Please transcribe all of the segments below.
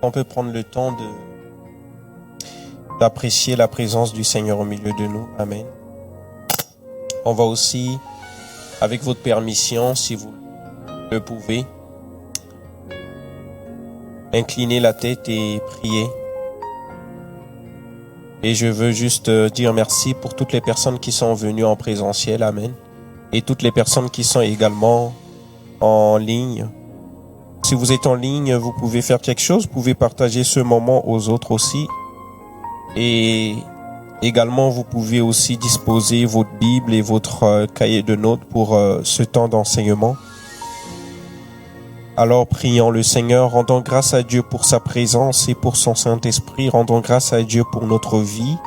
On peut prendre le temps d'apprécier la présence du Seigneur au milieu de nous. Amen. On va aussi, avec votre permission, si vous le pouvez, incliner la tête et prier. Et je veux juste dire merci pour toutes les personnes qui sont venues en présentiel. Amen. Et toutes les personnes qui sont également en ligne. Si vous êtes en ligne, vous pouvez faire quelque chose. Vous pouvez partager ce moment aux autres aussi. Et également, vous pouvez aussi disposer votre Bible et votre cahier de notes pour ce temps d'enseignement. Alors, prions le Seigneur, rendons grâce à Dieu pour sa présence et pour son Saint-Esprit. Rendons grâce à Dieu pour notre vie.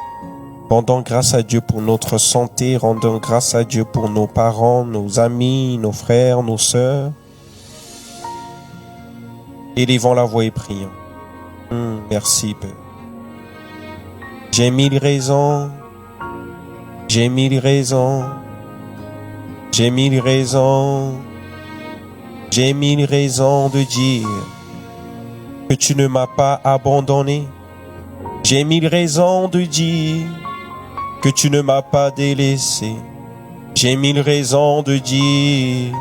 Rendons grâce à Dieu pour notre santé. Rendons grâce à Dieu pour nos parents, nos amis, nos frères, nos sœurs. Élevons la voix et prions. Merci, Père. J'ai mille raisons. J'ai mille raisons. J'ai mille raisons. J'ai mille raisons de dire que tu ne m'as pas abandonné. J'ai mille raisons de dire que tu ne m'as pas délaissé. J'ai mille raisons de dire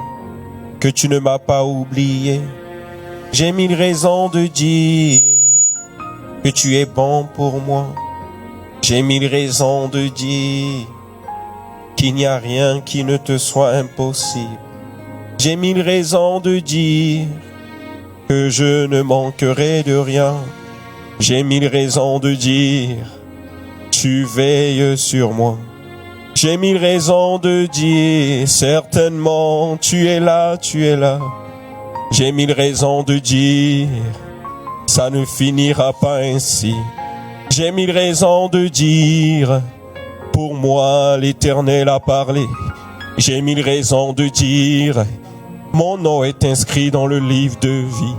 que tu ne m'as pas oublié. J'ai mille raisons de dire que tu es bon pour moi. J'ai mille raisons de dire qu'il n'y a rien qui ne te soit impossible. J'ai mille raisons de dire que je ne manquerai de rien. J'ai mille raisons de dire tu veilles sur moi. J'ai mille raisons de dire certainement tu es là, tu es là. J'ai mille raisons de dire ça ne finira pas ainsi. J'ai mille raisons de dire pour moi l'Éternel a parlé. J'ai mille raisons de dire mon nom est inscrit dans le livre de vie.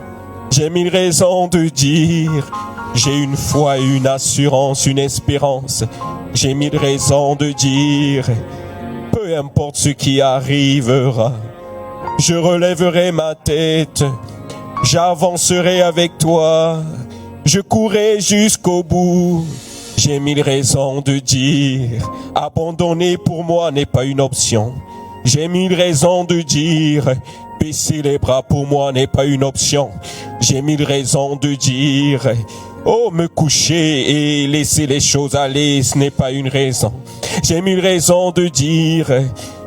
J'ai mille raisons de dire j'ai une foi, une assurance, une espérance. J'ai mille raisons de dire peu importe ce qui arrivera, je relèverai ma tête, j'avancerai avec toi, je courrai jusqu'au bout. J'ai mille raisons de dire abandonner pour moi n'est pas une option. J'ai mille raisons de dire baisser les bras pour moi n'est pas une option. J'ai mille raisons de dire oh, me coucher et laisser les choses aller, ce n'est pas une raison. J'ai mille raisons de dire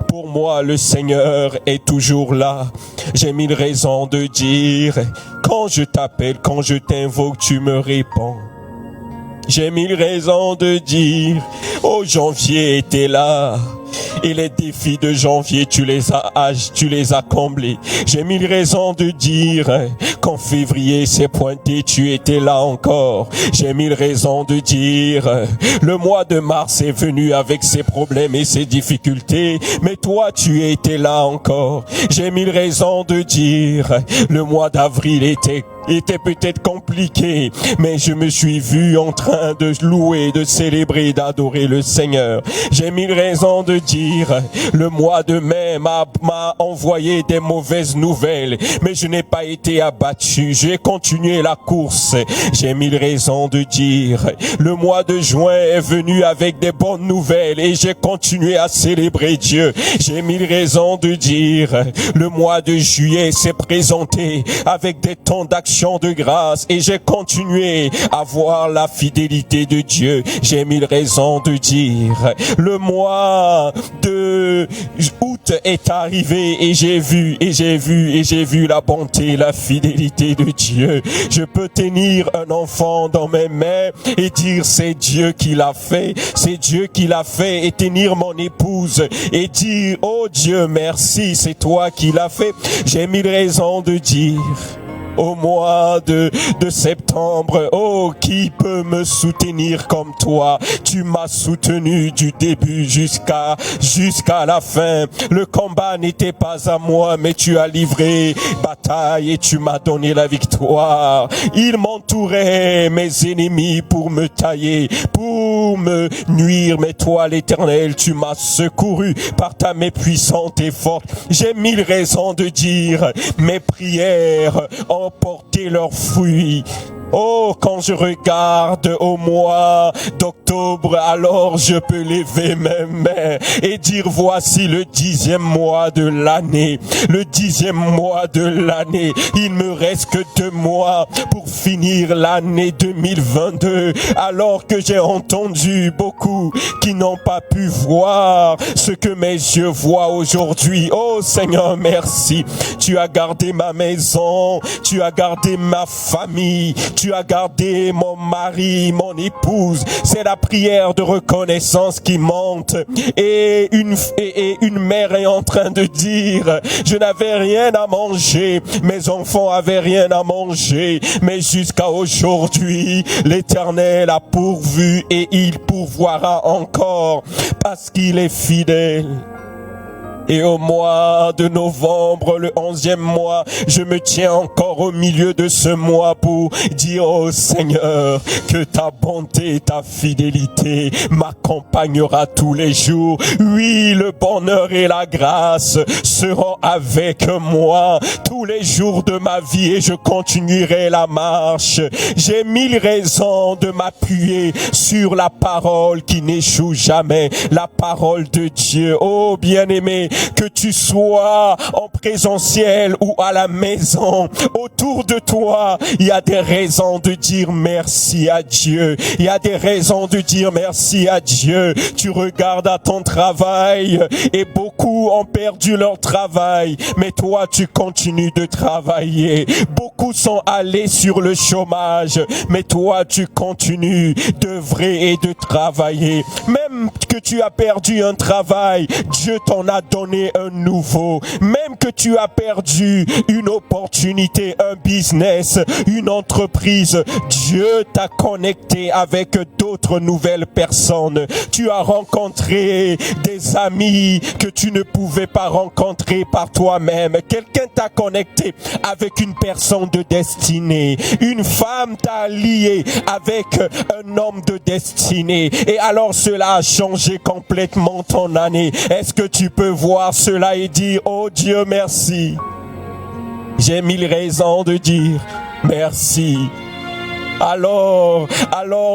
pour moi le Seigneur est toujours là. J'ai mille raisons de dire quand je t'appelle, quand je t'invoque, tu me réponds. J'ai mille raisons de dire oh, janvier était là. Et les défis de janvier, tu les as comblés. J'ai mille raisons de dire qu'en février s'est pointé, tu étais là encore. J'ai mille raisons de dire le mois de mars est venu avec ses problèmes et ses difficultés, mais toi tu étais là encore. J'ai mille raisons de dire le mois d'avril était peut-être compliqué, mais je me suis vu en train de louer, de célébrer, d'adorer le Seigneur. J'ai mille raisons de dire le mois de mai m'a envoyé des mauvaises nouvelles, mais je n'ai pas été abattu, j'ai continué la course. J'ai mille raisons de dire le mois de juin est venu avec des bonnes nouvelles et j'ai continué à célébrer Dieu. J'ai mille raisons de dire le mois de juillet s'est présenté avec des temps d'action de grâce et j'ai continué à voir la fidélité de Dieu. J'ai mille raisons de dire le mois de août est arrivé et j'ai vu la bonté, la fidélité de Dieu. Je peux tenir un enfant dans mes mains et dire c'est Dieu qui l'a fait, c'est Dieu qui l'a fait, et tenir mon épouse et dire oh Dieu merci, c'est toi qui l'as fait. J'ai mille raisons de dire au mois de septembre, oh, qui peut me soutenir comme toi? Tu m'as soutenu du début jusqu'à la fin. Le combat n'était pas à moi, mais tu as livré bataille et tu m'as donné la victoire. Ils m'entouraient, mes ennemis, pour me tailler, pour me nuire, mais toi, l'Éternel, tu m'as secouru par ta main puissante et forte. J'ai mille raisons de dire mes prières ont porté leurs fruits. Oh, quand je regarde au mois d'octobre, alors je peux lever mes mains et dire voici le 10e mois de l'année. Le 10e mois de l'année. Il me reste que 2 mois pour finir l'année 2022. Alors que j'ai entendu beaucoup qui n'ont pas pu voir ce que mes yeux voient aujourd'hui. Oh Seigneur, merci. Tu as gardé ma maison. Tu as gardé ma famille. Tu as gardé mon mari, mon épouse. C'est la prière de reconnaissance qui monte. Et une mère est en train de dire, je n'avais rien à manger. Mes enfants avaient rien à manger. Mais jusqu'à aujourd'hui, l'Éternel a pourvu et il pourvoira encore parce qu'il est fidèle. Et au mois de novembre, le 11e mois, je me tiens encore au milieu de ce mois pour dire au Seigneur que ta bonté et ta fidélité m'accompagnera tous les jours. Oui, le bonheur et la grâce seront avec moi tous les jours de ma vie et je continuerai la marche. J'ai 1000 raisons de m'appuyer sur la parole qui n'échoue jamais, la parole de Dieu. Oh bien-aimé, que tu sois en présentiel ou à la maison, autour de toi, il y a des raisons de dire merci à Dieu. Il y a des raisons de dire merci à Dieu. Tu regardes à ton travail et beaucoup ont perdu leur travail, mais toi tu continues de travailler. Beaucoup sont allés sur le chômage, mais toi tu continues d'œuvrer et de travailler. Même que tu as perdu un travail, Dieu t'en a donné un nouveau. Même que tu as perdu une opportunité, un business, une entreprise, Dieu t'a connecté avec d'autres nouvelles personnes. Tu as rencontré des amis que tu ne pouvais pas rencontrer par toi-même. Quelqu'un t'a connecté avec une personne de destinée. Une femme t'a lié avec un homme de destinée. Et alors cela a changé complètement ton année. Est-ce que tu peux voir cela et dire, oh Dieu, merci. J'ai 1000 raisons de dire merci. Alors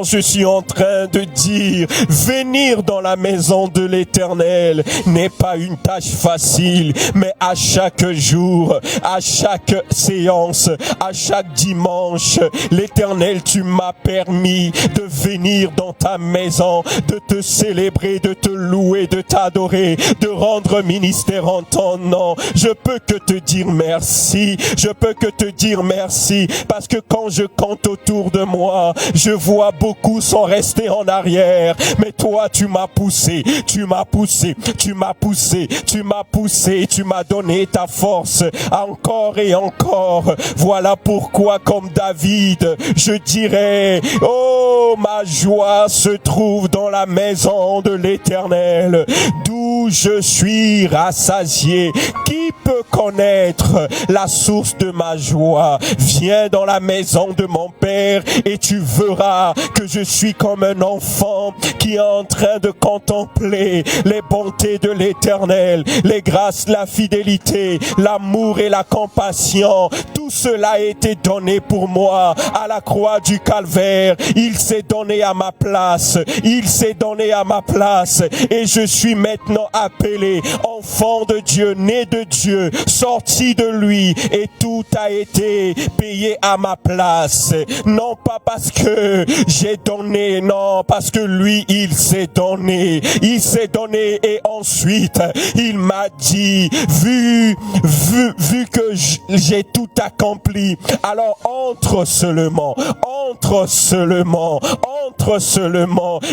je suis en train de dire, venir dans la maison de l'Éternel n'est pas une tâche facile, mais à chaque jour, à chaque séance, à chaque dimanche, l'Éternel, tu m'as permis de venir dans ta maison, de te célébrer, de te louer, de t'adorer, de rendre ministère en ton nom. Je peux que te dire merci, je peux que te dire merci, parce que quand je compte autour de moi, je vois beaucoup sont restés en arrière, mais toi tu m'as poussé, tu m'as poussé, tu m'as poussé, tu m'as poussé, tu m'as donné ta force encore et encore. Voilà pourquoi, comme David, je dirais, oh, ma joie se trouve dans la maison de l'Éternel, d'où je suis rassasié. Qui peut connaître la source de ma joie? Viens dans la maison de mon Père et tu verras que je suis comme un enfant qui est en train de contempler les bontés de l'Éternel, les grâces, la fidélité, l'amour et la compassion. Tout cela a été donné pour moi à la croix du Calvaire. Il s'est donné à ma place. Il s'est donné à ma place. Et je suis maintenant appelé enfant de Dieu, né de Dieu, sorti de lui. Et tout a été payé à ma place. Non pas parce que j'ai donné, non, parce que lui, il s'est donné. Il s'est donné et ensuite, il m'a dit, vu que j'ai tout accompli, alors entre seulement.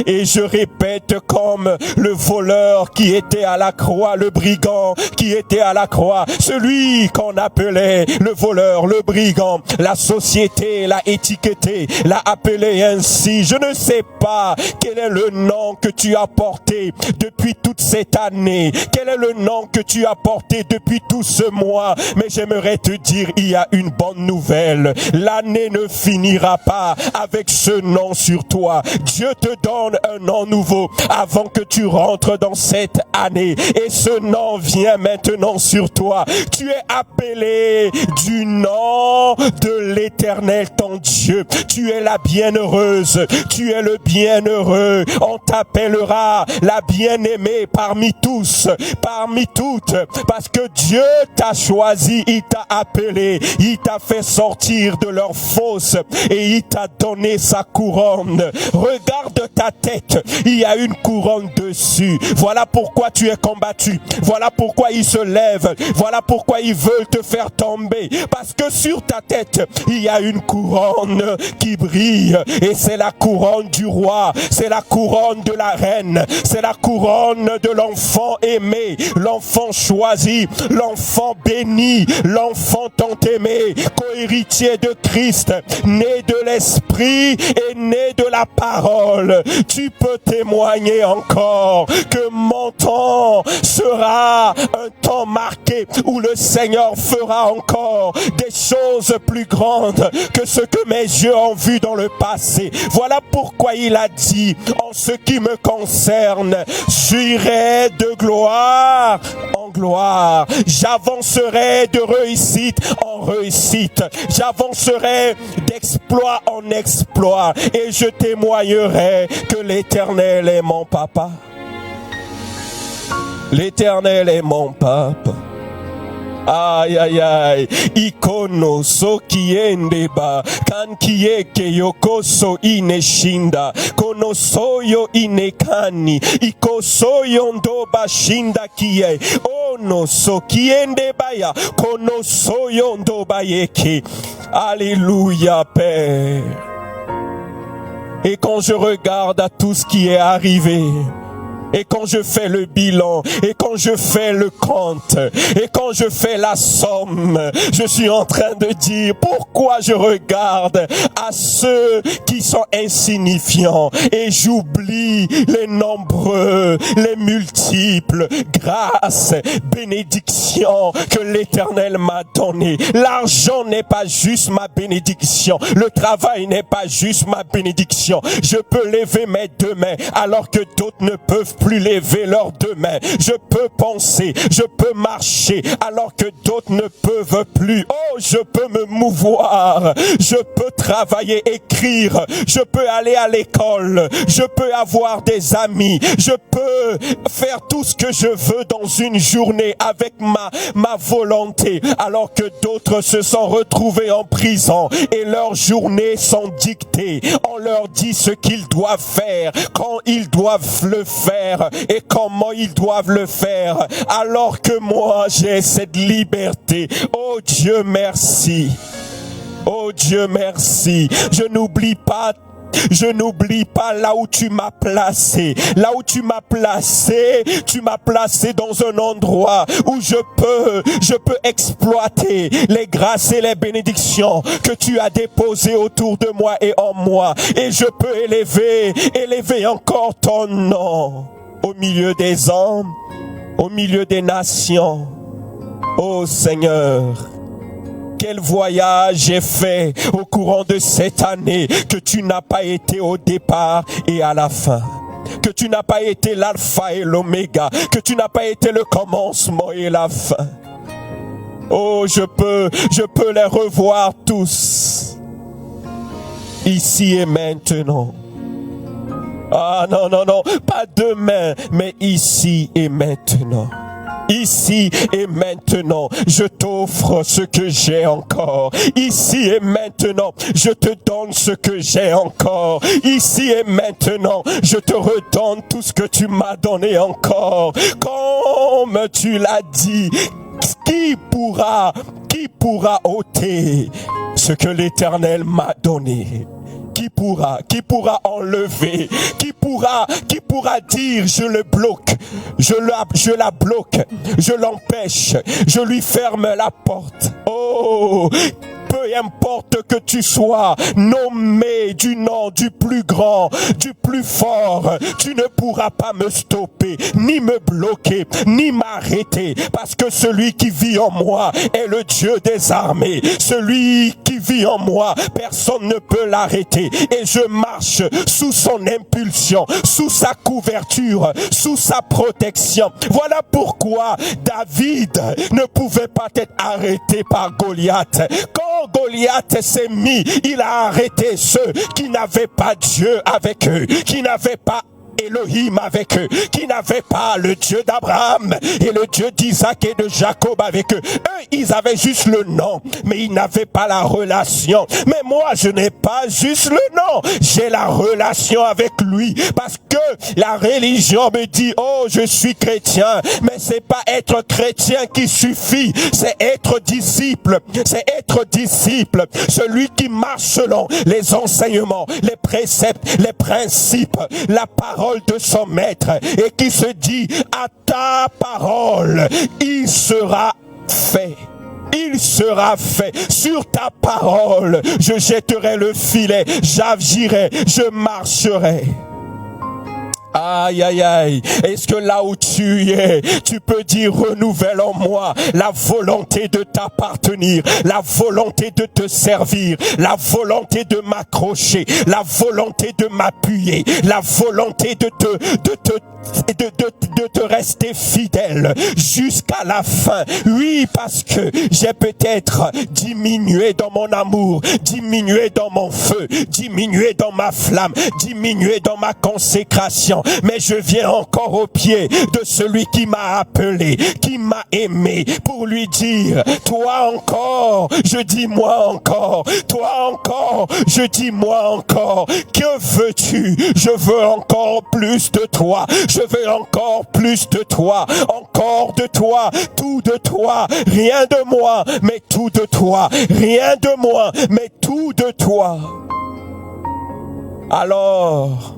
Et je répète comme le voleur qui était à la croix, le brigand qui était à la croix, celui qu'on appelait le voleur, le brigand, la société l'a étiqueté, l'a appelé ainsi. Je ne sais pas quel est le nom que tu as porté depuis toute cette année, quel est le nom que tu as porté depuis tout ce mois, mais j'aimerais te dire, il y a une bonne nouvelle. L'année ne finira pas avec ce nom sur toi. Dieu te donne un nom nouveau avant que tu rentres dans cette année, et ce nom vient maintenant sur toi. Tu es appelé du nom nom de l'Éternel ton Dieu. Tu es la bienheureuse, tu es le bienheureux. On t'appellera la bien-aimée parmi tous, parmi toutes, parce que Dieu t'a choisi, il t'a appelé, il t'a fait sortir de leur fosse et il t'a donné sa couronne. Regarde ta tête, il y a une couronne dessus. Voilà pourquoi tu es combattu. Voilà pourquoi ils se lèvent. Voilà pourquoi ils veulent te faire tomber. Parce que sur ta tête, il y a une couronne qui brille. Et c'est la couronne du roi. C'est la couronne de la reine. C'est la couronne de l'enfant aimé. L'enfant choisi. L'enfant béni. L'enfant tant aimé. Co-héritier de Christ. Né de l'esprit et né de la parole. Tu peux témoigner encore que mon temps sera un temps marqué où le Seigneur fera encore des choses plus grandes que ce que mes yeux ont vu dans le passé. Voilà pourquoi il a dit, en ce qui me concerne, j'irai de gloire en gloire, j'avancerai de réussite en réussite, j'avancerai d'exploit en exploit et je témoignerai que l'Éternel est mon papa. L'Éternel est mon papa. Aïe aïe aïe, ikono so kiende ba, kan kieke yokoso ineshinda, kono soyo inekani, iko soyo ndo bashinda kie, ono so kiende baya, kono soyo ndo bayeke. Alléluia Père. Et quand je regarde à tout ce qui est arrivé, et quand je fais le bilan, et quand je fais le compte, et quand je fais la somme, je suis en train de dire pourquoi je regarde à ceux qui sont insignifiants et j'oublie les nombreux, les multiples grâces, bénédictions que l'Éternel m'a données. L'argent n'est pas juste ma bénédiction. Le travail n'est pas juste ma bénédiction. Je peux lever mes deux mains alors que d'autres ne peuvent plus lever leurs deux mains. Je peux penser, je peux marcher alors que d'autres ne peuvent plus. Oh, je peux me mouvoir, je peux travailler, écrire, je peux aller à l'école, je peux avoir des amis, je peux faire tout ce que je veux dans une journée avec ma volonté, alors que d'autres se sont retrouvés en prison et leurs journées sont dictées. On leur dit ce qu'ils doivent faire, quand ils doivent le faire et comment ils doivent le faire, alors que moi j'ai cette liberté. Oh Dieu merci, oh Dieu merci. Je n'oublie pas là où tu m'as placé. Là où tu m'as placé dans un endroit où je peux exploiter les grâces et les bénédictions que tu as déposées autour de moi et en moi. Et je peux élever encore ton nom au milieu des hommes, au milieu des nations. Oh Seigneur, quel voyage j'ai fait au courant de cette année, que tu n'as pas été au départ et à la fin, que tu n'as pas été l'alpha et l'oméga, que tu n'as pas été le commencement et la fin. Oh, je peux les revoir tous, ici et maintenant. Ah non, pas demain, mais ici et maintenant. Ici et maintenant, je t'offre ce que j'ai encore. Ici et maintenant, je te donne ce que j'ai encore. Ici et maintenant, je te redonne tout ce que tu m'as donné encore. Comme tu l'as dit, qui pourra ôter ce que l'Éternel m'a donné? Qui pourra enlever? Qui pourra dire je le bloque, je la bloque, je l'empêche, je lui ferme la porte? Oh, peu importe que tu sois nommé du nom du plus grand, du plus fort, tu ne pourras pas me stopper, ni me bloquer, ni m'arrêter, parce que celui qui vit en moi est le Dieu des armées. Celui qui vit en moi, personne ne peut l'arrêter, et je marche sous son impulsion, sous sa couverture, sous sa protection. Voilà pourquoi David ne pouvait pas être arrêté par Goliath. Quand Goliath s'est mis, il a arrêté ceux qui n'avaient pas Dieu avec eux, qui n'avaient pas Elohim avec eux, qui n'avaient pas le Dieu d'Abraham et le Dieu d'Isaac et de Jacob avec eux. Eux, ils avaient juste le nom, mais ils n'avaient pas la relation. Mais moi, je n'ai pas juste le nom, j'ai la relation avec lui, parce que la religion me dit, oh, je suis chrétien, mais c'est pas être chrétien qui suffit, c'est être disciple, celui qui marche selon les enseignements, les préceptes, les principes, la parole de son maître, et qui se dit, à ta parole, il sera fait. Il sera fait. Sur ta parole, je jetterai le filet, j'agirai, je marcherai. Aïe, aïe, aïe. Est-ce que là où tu es, tu peux dire, renouvelle en moi la volonté de t'appartenir, la volonté de te servir, la volonté de m'accrocher, la volonté de m'appuyer, la volonté de te rester fidèle jusqu'à la fin. Oui, parce que j'ai peut-être diminué dans mon amour, diminué dans mon feu, diminué dans ma flamme, diminué dans ma consécration, mais je viens encore au pied de celui qui m'a appelé, qui m'a aimé, pour lui dire, toi encore, je dis moi encore, toi encore, je dis moi encore, que veux-tu? Je veux encore plus de toi, je veux encore plus de toi, encore de toi, tout de toi, rien de moi, mais tout de toi, rien de moi, mais tout de toi. Alors,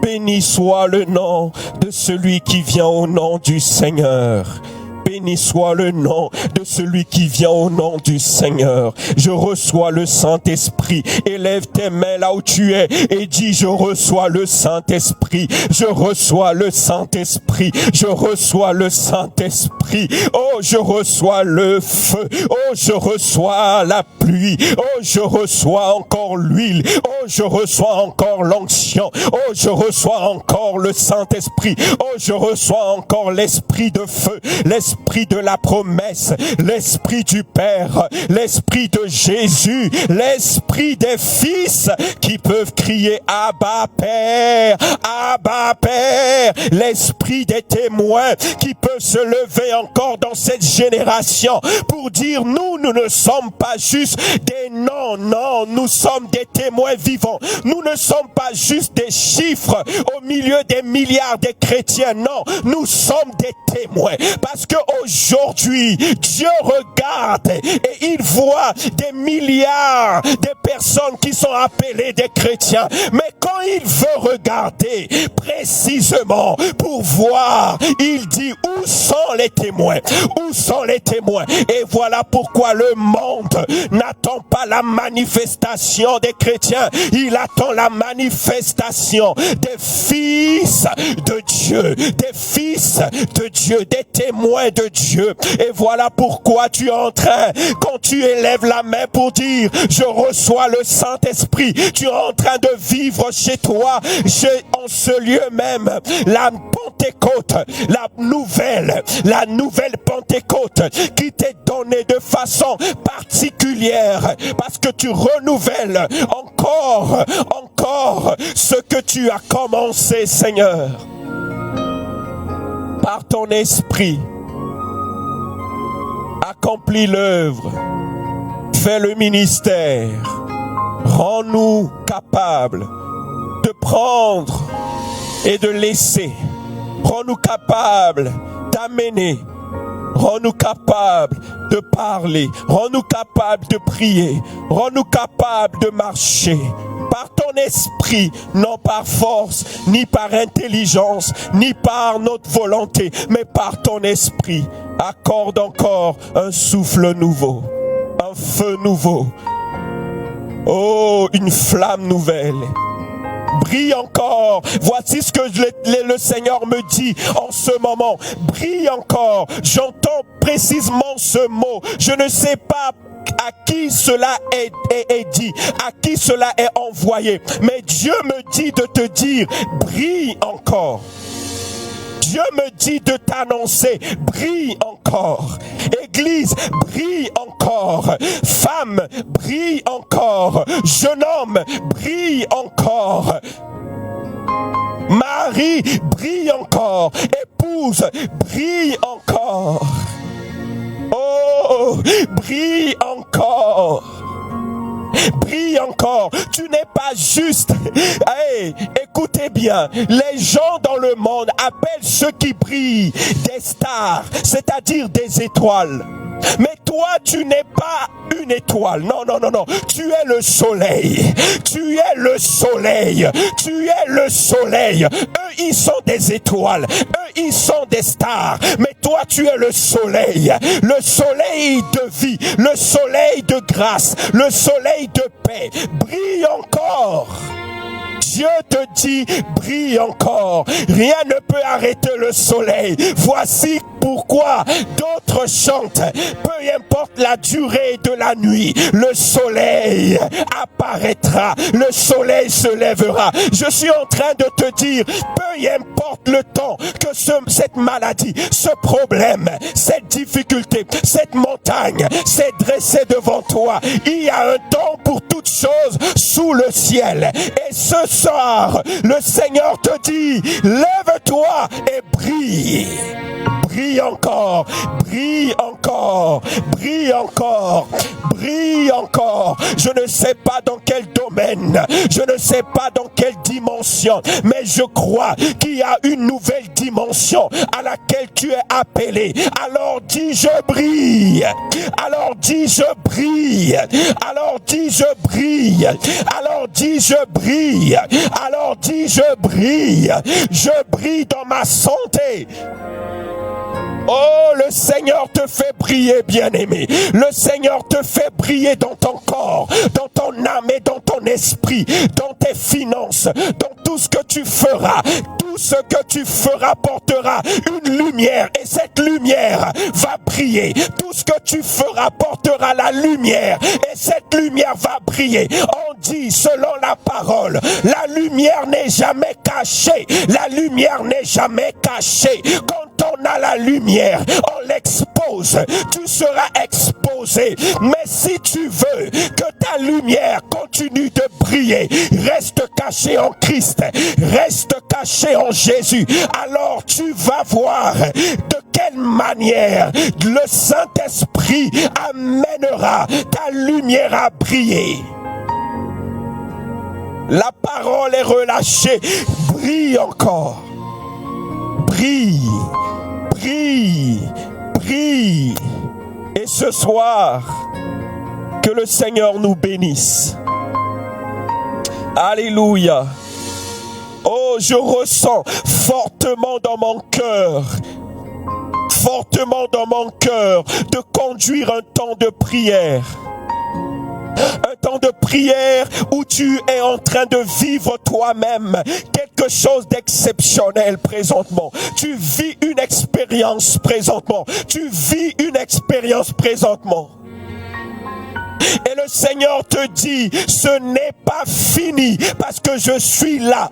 béni soit le nom de celui qui vient au nom du Seigneur. Béni soit le nom de celui qui vient au nom du Seigneur. Je reçois le Saint-Esprit. Élève tes mains là où tu es et dis, je reçois le Saint-Esprit. Je reçois le Saint-Esprit. Je reçois le Saint-Esprit. Oh, je reçois le feu. Oh, je reçois la pluie. Oh, je reçois encore l'huile. Oh, je reçois encore l'onction. Oh, je reçois encore le Saint-Esprit. Oh, je reçois encore l'esprit de feu, l'esprit de la promesse, l'esprit du Père, l'esprit de Jésus, l'esprit des fils qui peuvent crier Abba Père, Abba Père, l'esprit des témoins qui peuvent se lever encore dans cette génération pour dire nous ne sommes pas juste des noms, non, nous sommes des témoins vivants, nous ne sommes pas juste des chiffres au milieu des milliards de chrétiens, non, nous sommes des témoins, parce que aujourd'hui, Dieu regarde et il voit des milliards de personnes qui sont appelées des chrétiens. Mais quand il veut regarder précisément pour voir, il dit où sont les témoins? Où sont les témoins? Et voilà pourquoi le monde n'attend pas la manifestation des chrétiens. Il attend la manifestation des fils de Dieu, des fils de Dieu, des témoins de Dieu. Et voilà pourquoi tu es en train, quand tu élèves la main pour dire je reçois le Saint-Esprit, tu es en train de vivre chez toi, en ce lieu même, la Pentecôte, la nouvelle Pentecôte qui t'est donnée de façon particulière, parce que tu renouvelles encore ce que tu as commencé, Seigneur, par ton esprit. Accomplis l'œuvre, fais le ministère, rends-nous capables de prendre et de laisser, rends-nous capables d'amener, rends-nous capables de parler, rends-nous capables de prier, rends-nous capables de marcher par ton esprit, non par force, ni par intelligence, ni par notre volonté, mais par ton esprit. Accorde encore un souffle nouveau, un feu nouveau, oh, une flamme nouvelle. Brille encore. Voici ce que le Seigneur me dit en ce moment. Brille encore. J'entends précisément ce mot. Je ne sais pas à qui cela est dit, à qui cela est envoyé. Mais Dieu me dit de te dire, brille encore. Dieu me dit de t'annoncer, brille encore. Église, brille encore. Femme, brille encore. Jeune homme, brille encore. Marie, brille encore. Épouse, brille encore. Oh, brille encore. Brille encore. Tu n'es pas juste. Hey, écoutez bien. Les gens dans le monde appellent ceux qui brillent des stars, c'est-à-dire des étoiles. Mais toi, tu n'es pas une étoile. Non, non, non, non. Tu es le soleil. Tu es le soleil. Tu es le soleil. Eux, ils sont des étoiles. Eux, ils sont des stars. Mais toi, tu es le soleil. Le soleil de vie. Le soleil de grâce. Le soleil de paix. Brille encore. Dieu te dit, brille encore. Rien ne peut arrêter le soleil. Voici pourquoi d'autres chantent. Peu importe la durée de la nuit, le soleil apparaîtra. Le soleil se lèvera. Je suis en train de te dire, peu importe le temps que cette maladie, ce problème, cette difficulté, cette montagne s'est dressée devant toi. Il y a un temps pour toutes choses sous le ciel. Et ce soir, le Seigneur te dit, lève-toi et brille. Brille encore, brille encore, brille encore, brille encore. Je ne sais pas dans quel domaine, je ne sais pas dans quelle dimension, mais je crois qu'il y a une nouvelle dimension à laquelle tu es appelé. Alors dis je brille, alors dis je brille, alors dis je brille, alors dis je brille, alors dis je brille dans ma santé. Oh, le Seigneur te fait briller, bien-aimé. Le Seigneur te fait briller dans ton corps, dans ton âme et dans ton esprit, dans tes finances, dans tout ce que tu feras. Tout ce que tu feras portera une lumière et cette lumière va briller. Tout ce que tu feras portera la lumière et cette lumière va briller. On dit, selon la parole, la lumière n'est jamais cachée. La lumière n'est jamais cachée. Quand on a la lumière, on l'expose. Tu seras exposé. Mais si tu veux que ta lumière continue de briller, reste caché en Christ, reste caché en Jésus, alors tu vas voir de quelle manière le Saint-Esprit amènera ta lumière à briller. La parole est relâchée. Brille encore. Brille. Brille. Brille. Et ce soir, que le Seigneur nous bénisse. Alléluia. Oh, je ressens fortement dans mon cœur de conduire un temps de prière. Un temps de prière où tu es en train de vivre toi-même quelque chose d'exceptionnel présentement. Tu vis une expérience présentement. Tu vis une expérience présentement. Et le Seigneur te dit, ce n'est pas fini parce que je suis là.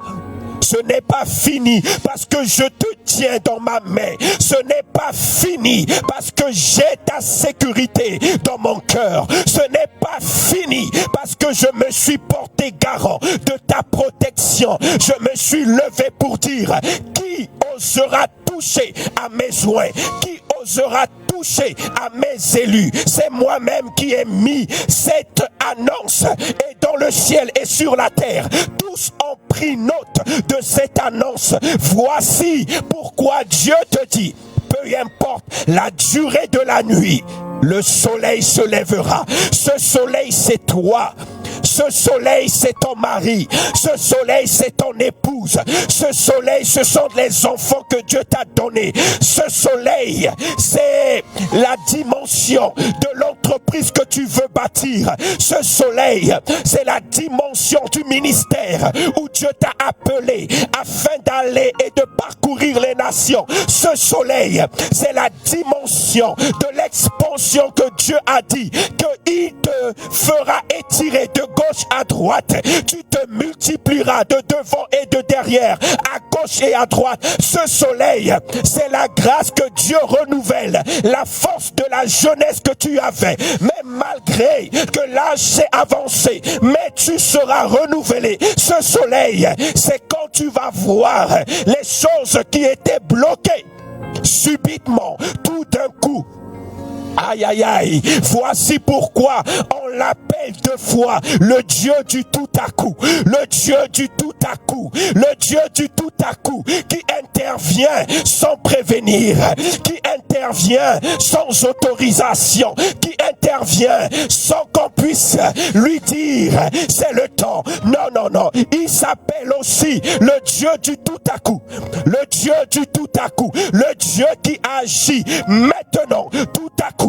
Ce n'est pas fini parce que je te tiens dans ma main. Ce n'est pas fini parce que j'ai ta sécurité dans mon cœur. Ce n'est pas fini parce que je me suis porté garant de ta protection. Je me suis levé pour dire, qui osera toucher à mes soins? Qui osera toucher à mes élus? C'est moi-même qui ai mis cette annonce, et dans le ciel et sur la terre, tous ont pris note de cette annonce. Voici pourquoi Dieu te dit, peu importe la durée de la nuit, le soleil se lèvera. Ce soleil, c'est toi. Ce soleil, c'est ton mari. Ce soleil, c'est ton épouse. Ce soleil, ce sont les enfants que Dieu t'a donnés. Ce soleil, c'est la dimension de l'entreprise que tu veux bâtir. Ce soleil, c'est la dimension du ministère où Dieu t'a appelé afin d'aller et de parcourir les nations. Ce soleil, c'est la dimension de l'expansion que Dieu a dit qu'il te fera étirer de gauche gauche, à droite. Tu te multiplieras de devant et de derrière, à gauche et à droite. Ce soleil, c'est la grâce que Dieu renouvelle, la force de la jeunesse que tu avais. Mais malgré que l'âge s'est avancé, mais tu seras renouvelé. Ce soleil, c'est quand tu vas voir les choses qui étaient bloquées subitement, tout d'un coup. Aïe aïe aïe, voici pourquoi on l'appelle deux fois le Dieu du tout à coup, le Dieu du tout à coup, le Dieu du tout à coup, qui intervient sans prévenir, qui intervient sans autorisation, qui intervient sans qu'on puisse lui dire c'est le temps. Non, non, non, il s'appelle aussi le Dieu du tout à coup, le Dieu du tout à coup, le Dieu qui agit maintenant, tout à coup,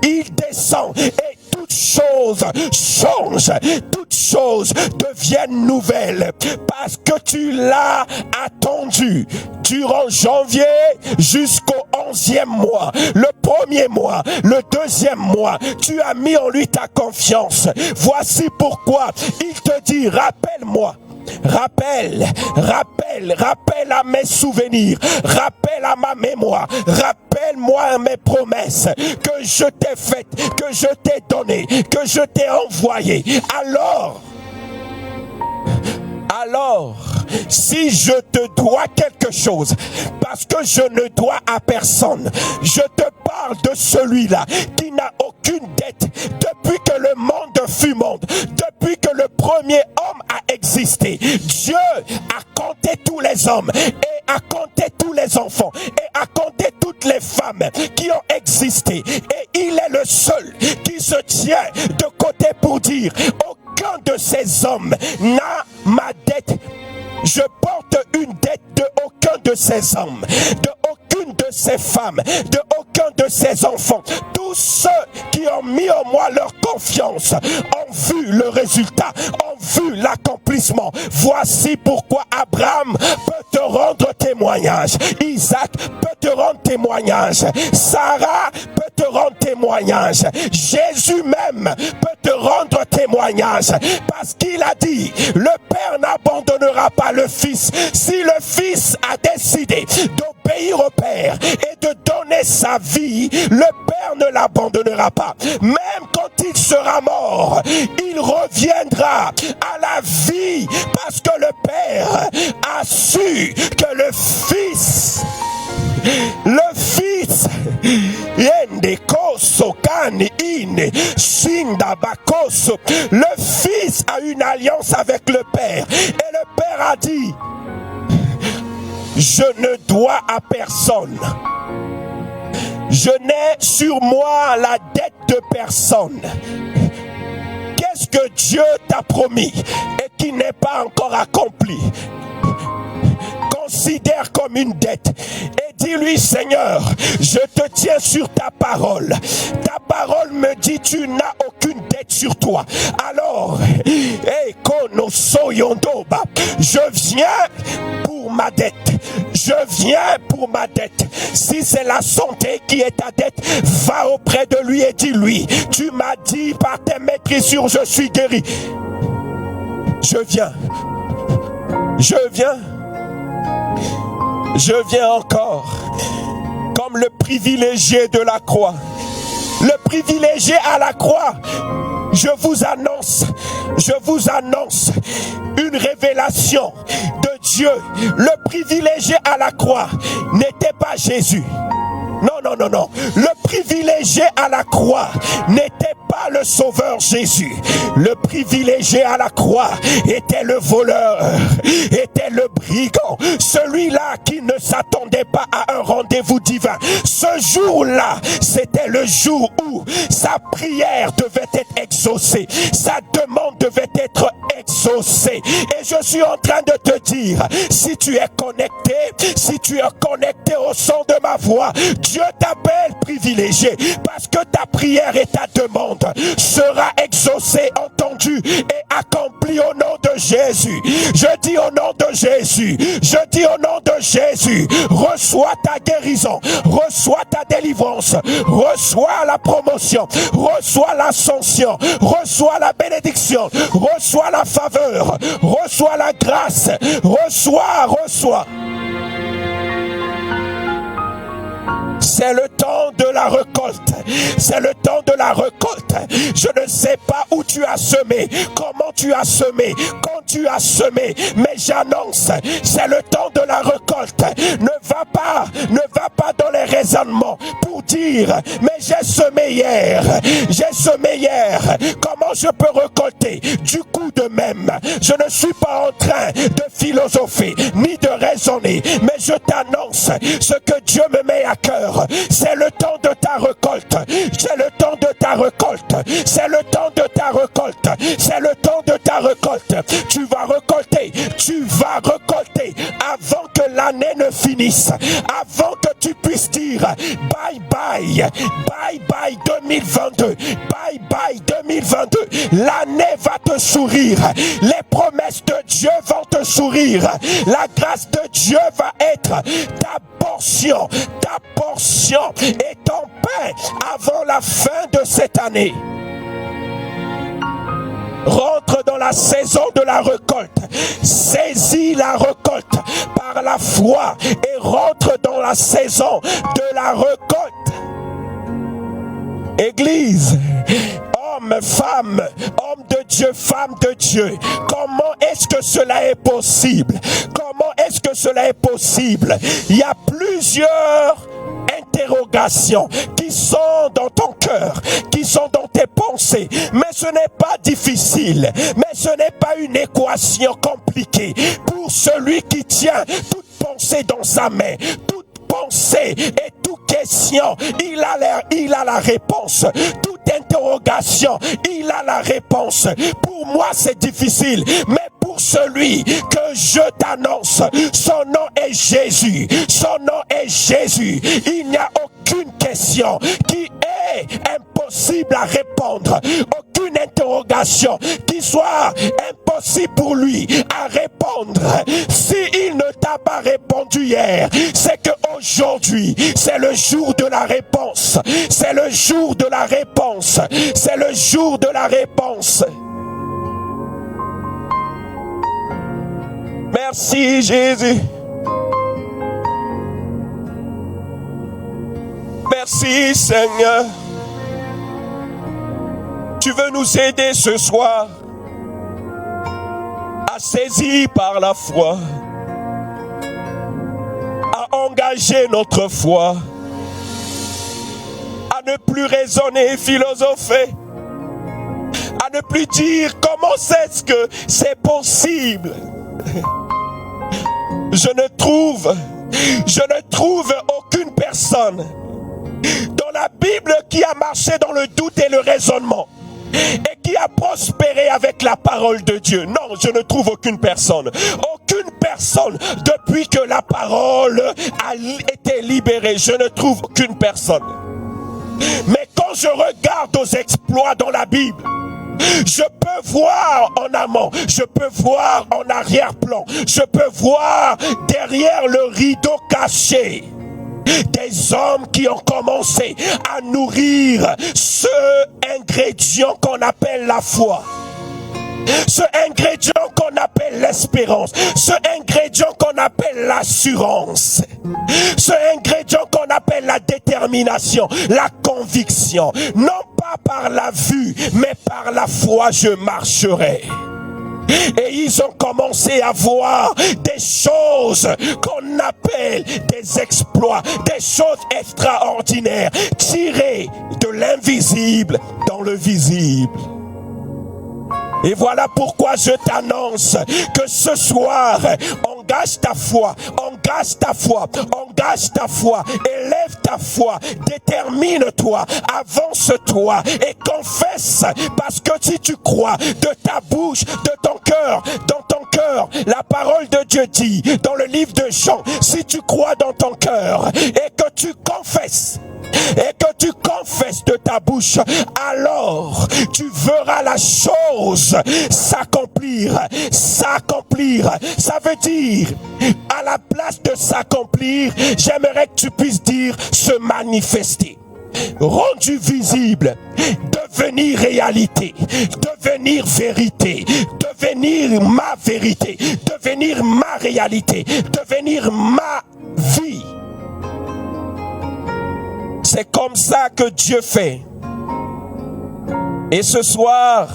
il descend et toutes choses changent, toutes choses deviennent nouvelles parce que tu l'as attendu durant janvier jusqu'au 11e mois, le premier mois, le deuxième mois, tu as mis en lui ta confiance. Voici pourquoi il te dit, rappelle-moi. Rappelle à mes souvenirs, rappelle à ma mémoire, rappelle-moi à mes promesses que je t'ai faites, que je t'ai données, que je t'ai envoyées. Alors, si je te dois quelque chose, parce que je ne dois à personne, je te parle de celui-là qui n'a aucune dette depuis que le monde fut monde, depuis que le premier homme a existé. Dieu a compté tous les hommes et a compté tous les enfants et a compté toutes les femmes qui ont existé. Et il est le seul qui se tient de côté pour dire aucun de ces hommes n'a ma dette. Je porte une dette de aucun de ces hommes, de aucune de ces femmes, de aucun de ces enfants. Tous ceux qui ont mis en moi leur confiance ont vu le résultat, ont vu l'accomplissement. Voici pourquoi Abraham peut te rendre témoignage, Isaac peut te rendre témoignage, Sarah peut te rendre témoignage, Jésus même peut te rendre témoignage, parce qu'il a dit, le Père n'abandonnera pas le Fils. Si le Fils a décidé d'obéir au Père et de donner sa vie, le Père ne l'abandonnera pas. Même quand il sera mort, il reviendra à la vie, parce que le Père a su que le Fils, le Fils a une alliance avec le Père, et le Père a dit, je ne dois à personne, je n'ai sur moi la dette de personne. Qu'est-ce que Dieu t'a promis et qui n'est pas encore accompli? Considère comme une dette et dis-lui, Seigneur, je te tiens sur ta parole. Ta parole me dit, tu n'as aucune dette sur toi. Alors, je viens pour ma dette. Je viens pour ma dette. Si c'est la santé qui est ta dette, va auprès de lui et dis-lui, tu m'as dit par tes maîtrisures, je suis guéri. Je viens. Je viens encore comme le privilégié de la croix. Le privilégié à la croix. Je vous annonce une révélation de Dieu. Le privilégié à la croix n'était pas Jésus. Non. Le privilégié à la croix n'était pas le sauveur Jésus. Le privilégié à la croix était le voleur, était le brigand, celui-là qui ne s'attendait pas à un rendez-vous divin. Ce jour-là, c'était le jour où sa prière devait être exaucée, sa demande devait être exaucée. Et je suis en train de te dire, si tu es connecté au son de ma voix, Dieu t'appelle privilégié, parce que ta prière et ta demande sera exaucée, entendue rendu et accompli au nom de Jésus. Je dis au nom de Jésus, je dis au nom de Jésus, reçois ta guérison, reçois ta délivrance, reçois la promotion, reçois l'ascension, reçois la bénédiction, reçois la faveur, reçois la grâce, reçois. C'est le temps de la récolte. C'est le temps de la récolte. Je ne sais pas où tu as semé, comment tu as semé, quand tu as semé, mais j'annonce, c'est le temps de la récolte. Ne va pas dans les raisonnements pour dire, mais j'ai semé hier. Comment je peux récolter? Du coup de même, je ne suis pas en train de philosopher, ni de raisonner, mais je t'annonce ce que Dieu me met à cœur. C'est le temps de ta récolte. C'est le temps de ta récolte. C'est le temps de ta récolte. C'est le temps de ta récolte. Tu vas récolter. Tu vas récolter avant que l'année ne finisse. Avant que tu puisses dire bye bye. Bye bye 2022. Bye bye 2022. L'année va te sourire. Les promesses de Dieu vont te sourire. La grâce de Dieu va être ta portion et ton pain avant la fin de cette année. Rentre dans la saison de la récolte. Saisis la récolte par la foi et rentre dans la saison de la récolte. Église, homme, femme, homme de Dieu, femme de Dieu, comment est-ce que cela est possible? Comment est-ce que cela est possible? Il y a plusieurs interrogations qui sont dans ton cœur, qui sont dans tes pensées, mais ce n'est pas difficile, mais ce n'est pas une équation compliquée pour celui qui tient toute pensée dans sa main, toute pensée et toute question, il a la réponse. Toute interrogation, il a la réponse. Pour moi c'est difficile, mais pour celui que je t'annonce, son nom est Jésus. Son nom est Jésus. Il n'y a aucune question qui est impossible à répondre. Aucune interrogation qui soit impossible pour lui à répondre. S'il ne t'a pas répondu hier, c'est que aujourd'hui, c'est le jour de la réponse. C'est le jour de la réponse. C'est le jour de la réponse. Merci Jésus. Merci Seigneur. Tu veux nous aider ce soir à saisir par la foi, à engager notre foi, à ne plus raisonner et philosopher, à ne plus dire comment c'est-ce que c'est possible. Je ne trouve aucune personne dans la Bible qui a marché dans le doute et le raisonnement et qui a prospéré avec la parole de Dieu. Non, je ne trouve aucune personne. Aucune personne depuis que la parole a été libérée. Je ne trouve aucune personne. Mais quand je regarde aux exploits dans la Bible, je peux voir en amont, je peux voir en arrière-plan, je peux voir derrière le rideau caché des hommes qui ont commencé à nourrir ce ingrédient qu'on appelle la foi. Ce ingrédient qu'on appelle l'espérance, ce ingrédient qu'on appelle l'assurance, ce ingrédient qu'on appelle la détermination, la conviction. Non pas par la vue, mais par la foi je marcherai. Et ils ont commencé à voir des choses qu'on appelle des exploits, des choses extraordinaires, tirées de l'invisible dans le visible. Et voilà pourquoi je t'annonce que ce soir, engage ta foi, engage ta foi, engage ta foi et élève ta foi, détermine-toi, avance-toi et confesse, parce que si tu crois de ta bouche, de ton cœur, dans ton cœur, la parole de Dieu dit dans le livre de Jean, si tu crois dans ton cœur et que tu confesses de ta bouche, alors tu verras la chose s'accomplir. Ça veut dire, à la place de s'accomplir, j'aimerais que tu puisses dire se manifester, rendu visible, devenir réalité, devenir vérité, devenir ma vérité, devenir ma réalité, devenir ma vie. C'est comme ça que Dieu fait. Et ce soir,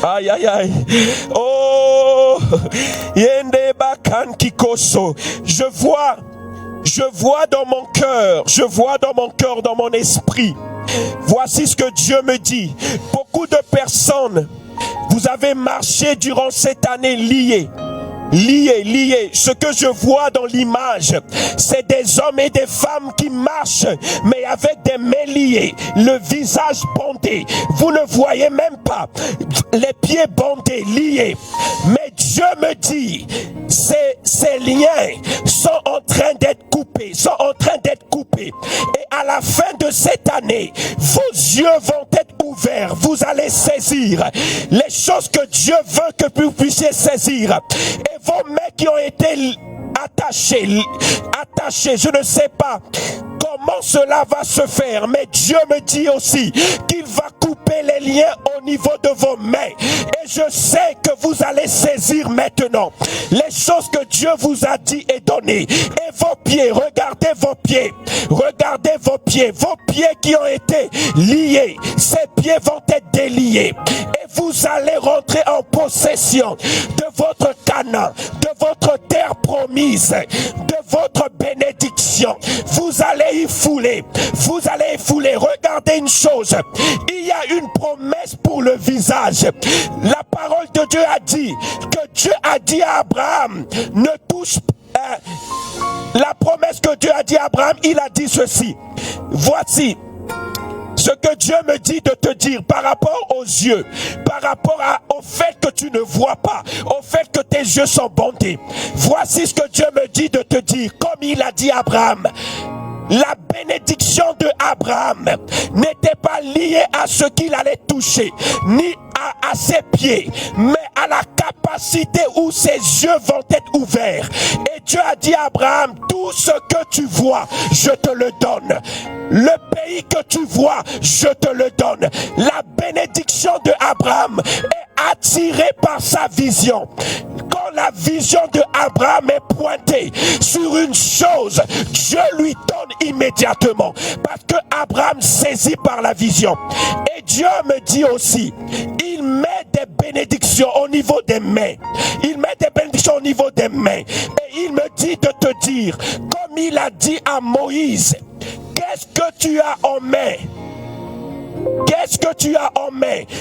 aïe aïe aïe, oh, yende bakan kikoso, je vois dans mon cœur, dans mon esprit, voici ce que Dieu me dit. Beaucoup de personnes, vous avez marché durant cette année liés. Ce que je vois dans l'image, c'est des hommes et des femmes qui marchent, mais avec des mains liées, le visage bandé. Vous ne voyez même pas les pieds bandés, liés. Mais Dieu me dit, ces liens sont en train d'être coupés, Et à la fin de cette année, vos yeux vont être ouverts. Vous allez saisir les choses que Dieu veut que vous puissiez saisir. Et vos mains qui ont été attachées, je ne sais pas comment cela va se faire, mais Dieu me dit aussi qu'il va couper les liens au niveau de vos mains. Et je sais que vous allez saisir maintenant les choses que Dieu vous a dit et donné. Et vos pieds, regardez vos pieds qui ont été liés, ces pieds vont être déliés. Et vous allez rentrer en possession de votre Canaan, de votre terre promise, de votre bénédiction. Vous allez y fouler. Regardez une chose. Il y a une promesse pour le visage. La parole de Dieu a dit que Dieu a dit à Abraham, ne touche pas. La promesse que Dieu a dit à Abraham, il a dit ceci. Voici ce que Dieu me dit de te dire par rapport aux yeux, par rapport au fait que tu ne vois pas, au fait que tes yeux sont bandés. Voici ce que Dieu me dit de te dire, comme il a dit à Abraham. La bénédiction de Abraham n'était pas liée à ce qu'il allait toucher, ni à ses pieds, mais à la capacité où ses yeux vont être ouverts. Et Dieu a dit à Abraham, tout ce que tu vois, je te le donne. Le pays que tu vois, je te le donne. La bénédiction de Abraham est attirée par sa vision. Quand la vision de Abraham est pointée sur une chose, Dieu lui donne immédiatement, parce que Abraham saisit par la vision. Et Dieu me dit aussi, il met des bénédictions au niveau des mains. Et il me dit de te dire, comme il a dit à Moïse, qu'est-ce que tu as en main?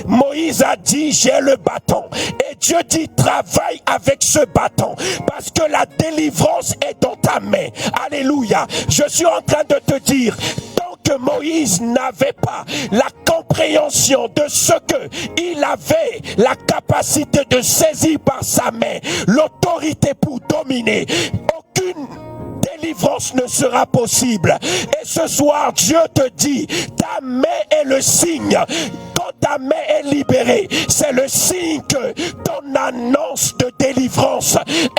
Moïse a dit, j'ai le bâton. Et Dieu dit, travaille avec ce bâton, parce que la délivrance est dans ta main. Alléluia. Je suis en train de te dire, tant que Moïse n'avait pas la compréhension de ce que il avait la capacité de saisir par sa main, l'autorité pour dominer, aucune délivrance ne sera possible. Et ce soir, Dieu te dit, ta main est le signe. Quand ta main est libérée, c'est le signe que ton annonce de délivrance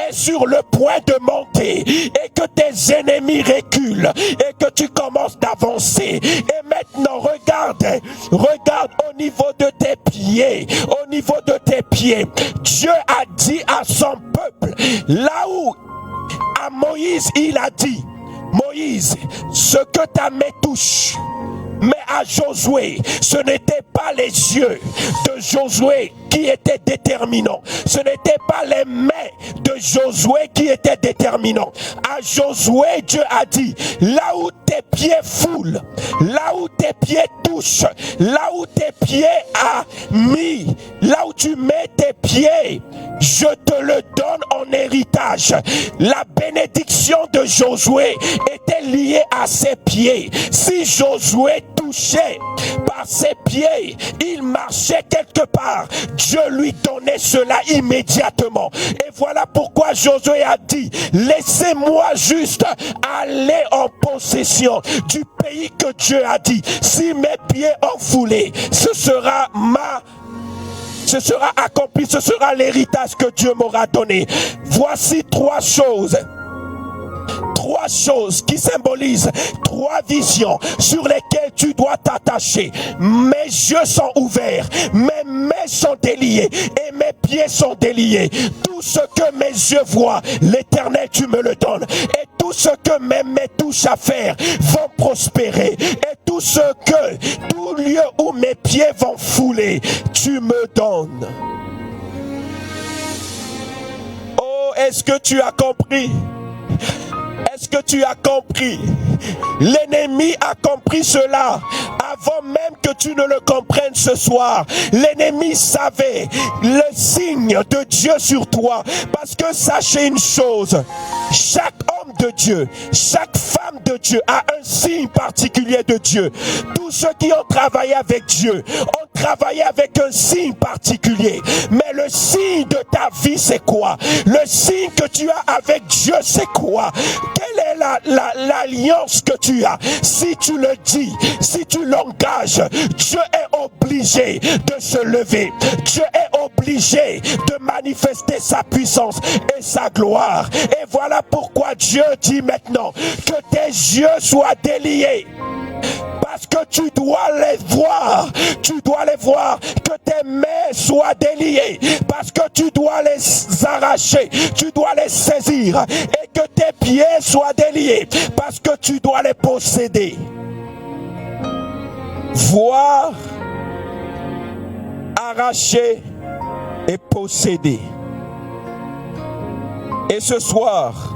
est sur le point de monter et que tes ennemis reculent et que tu commences d'avancer. Et maintenant, regarde au niveau de tes pieds, Dieu a dit à son peuple, là où à Moïse, il a dit, Moïse, ce que ta main touche, mais à Josué, ce n'était pas les yeux de Josué qui étaient déterminants. Ce n'était pas les mains de Josué qui étaient déterminants. À Josué, Dieu a dit, là où tes pieds foulent, là où tes pieds touchent, là où tes pieds a mis, là où tu mets tes pieds, je te le donne en héritage. La bénédiction de Josué était liée à ses pieds. Si Josué touchait par ses pieds, il marchait quelque part, Dieu lui donnait cela immédiatement. Et voilà pourquoi Josué a dit, laissez-moi juste aller en possession du pays que Dieu a dit. Si mes pieds ont foulé, ce sera accompli, ce sera l'héritage que Dieu m'aura donné. Voici trois choses qui symbolisent trois visions sur lesquelles tu dois t'attacher. Mes yeux sont ouverts, mes mains sont déliées et mes pieds sont déliés. Tout ce que mes yeux voient, l'Éternel, tu me le donnes. Et tout ce que mes mains touchent à faire vont prospérer. Et tout lieu où mes pieds vont fouler, tu me donnes. Oh, est-ce que tu as compris? Est-ce que tu as compris? L'ennemi a compris cela avant même que tu ne le comprennes ce soir. L'ennemi savait le signe de Dieu sur toi. Parce que sachez une chose, chaque homme de Dieu, chaque femme de Dieu a un signe particulier de Dieu. Tous ceux qui ont travaillé avec Dieu ont travaillé avec un signe particulier. Mais le signe de ta vie, c'est quoi? Le signe que tu as avec Dieu, c'est quoi? Quelle est l'alliance que tu as? Si tu le dis, si tu l'engages, Dieu est obligé de se lever. Dieu est obligé de manifester sa puissance et sa gloire. Et voilà pourquoi Dieu dit maintenant que tes yeux soient déliés. Parce que tu dois les voir, que tes mains soient déliées, parce que tu dois les arracher, tu dois les saisir, et que tes pieds soient déliés, parce que tu dois les posséder. Voir, arracher et posséder. Et ce soir,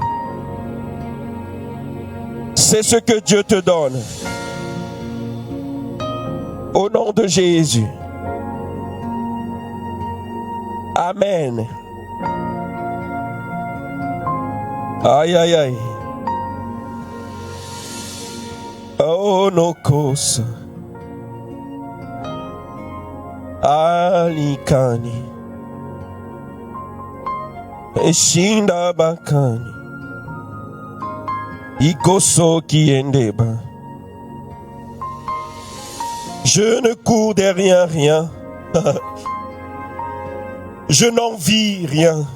c'est ce que Dieu te donne. Au nom de Jésus. Amen. Aïe, aïe, aïe. Oh, no cause. Alikani. Eshinda bakani. Ikoso kiendeba. Je ne cours derrière rien. Je n'envie rien.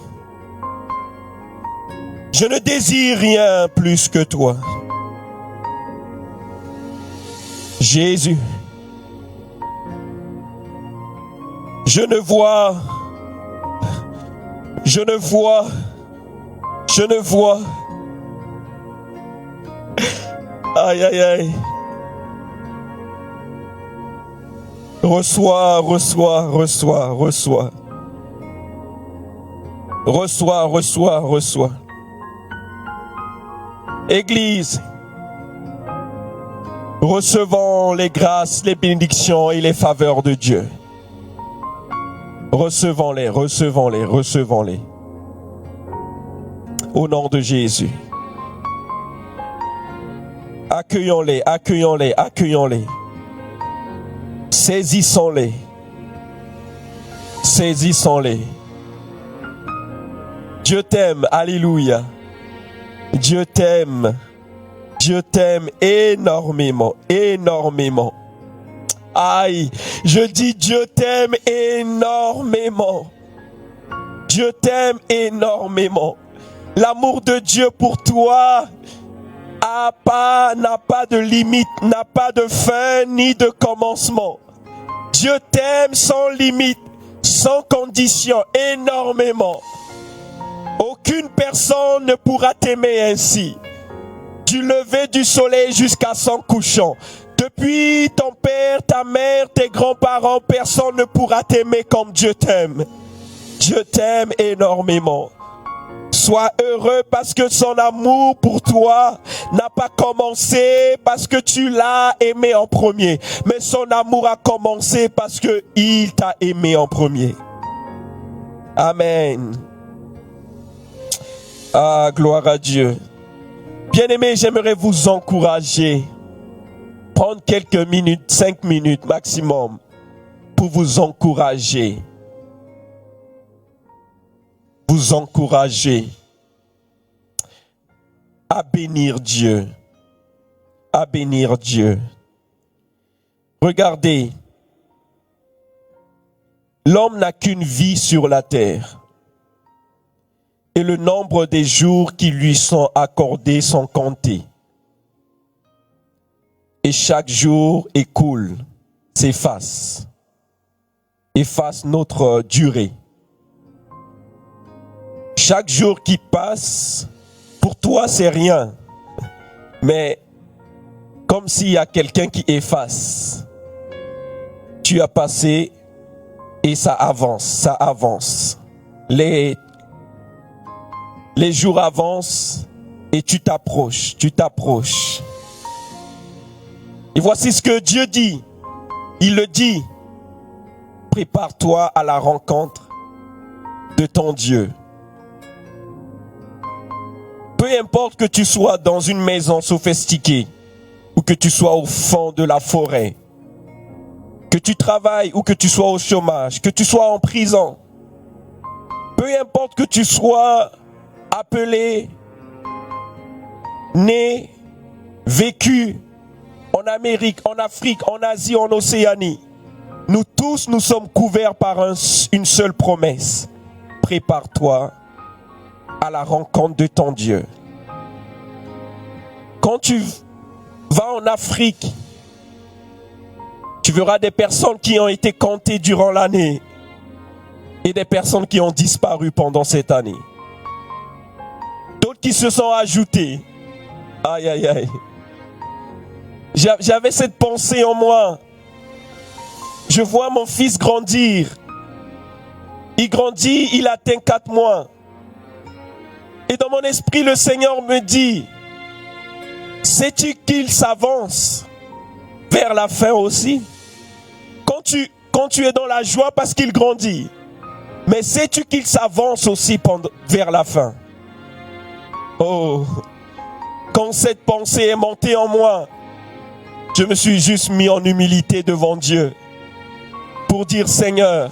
Je ne désire rien plus que toi. Jésus. Je ne vois. Aïe, aïe, aïe. Reçois. Église, recevons les grâces, les bénédictions et les faveurs de Dieu. Recevons-les. Au nom de Jésus. Accueillons-les. Saisissons-les. Dieu t'aime, alléluia. Dieu t'aime énormément. Aïe, je dis Dieu t'aime énormément. L'amour de Dieu pour toi n'a pas de limite, n'a pas de fin ni de commencement. Dieu t'aime sans limite, sans condition, énormément. Aucune personne ne pourra t'aimer ainsi. Du lever du soleil jusqu'à son couchant, Depuis ton père, ta mère, tes grands-parents, personne ne pourra t'aimer comme Dieu t'aime. Dieu t'aime énormément. Sois heureux parce que son amour pour toi n'a pas commencé parce que tu l'as aimé en premier. Mais son amour a commencé parce que il t'a aimé en premier. Amen. Ah, gloire à Dieu. Bien-aimés, j'aimerais vous encourager. Prendre quelques minutes, 5 minutes maximum, pour vous encourager. Vous encourager à bénir Dieu. À bénir Dieu. Regardez, l'homme n'a qu'une vie sur la terre. Et le nombre des jours qui lui sont accordés sont comptés. Et chaque jour écoule, s'efface notre durée. Chaque jour qui passe, pour toi c'est rien. Mais comme s'il y a quelqu'un qui efface. Tu as passé et ça avance, ça avance. Les jours avancent et tu t'approches. Et voici ce que Dieu dit. Il le dit. Prépare-toi à la rencontre de ton Dieu. Peu importe que tu sois dans une maison sophistiquée ou que tu sois au fond de la forêt, que tu travailles ou que tu sois au chômage, que tu sois en prison, peu importe que tu sois appelé, né, vécu en Amérique, en Afrique, en Asie, en Océanie, nous tous, nous sommes couverts par une seule promesse. Prépare-toi à la rencontre de ton Dieu. Quand tu vas en Afrique, tu verras des personnes qui ont été comptées durant l'année et des personnes qui ont disparu pendant cette année. D'autres qui se sont ajoutées. Aïe, aïe, aïe. J'avais cette pensée en moi. Je vois mon fils grandir. Il grandit, il atteint 4 mois. Et dans mon esprit, le Seigneur me dit, sais-tu qu'il s'avance vers la fin aussi? Quand tu es dans la joie parce qu'il grandit, mais sais-tu qu'il s'avance aussi vers la fin? Oh, quand cette pensée est montée en moi, je me suis juste mis en humilité devant Dieu pour dire, Seigneur,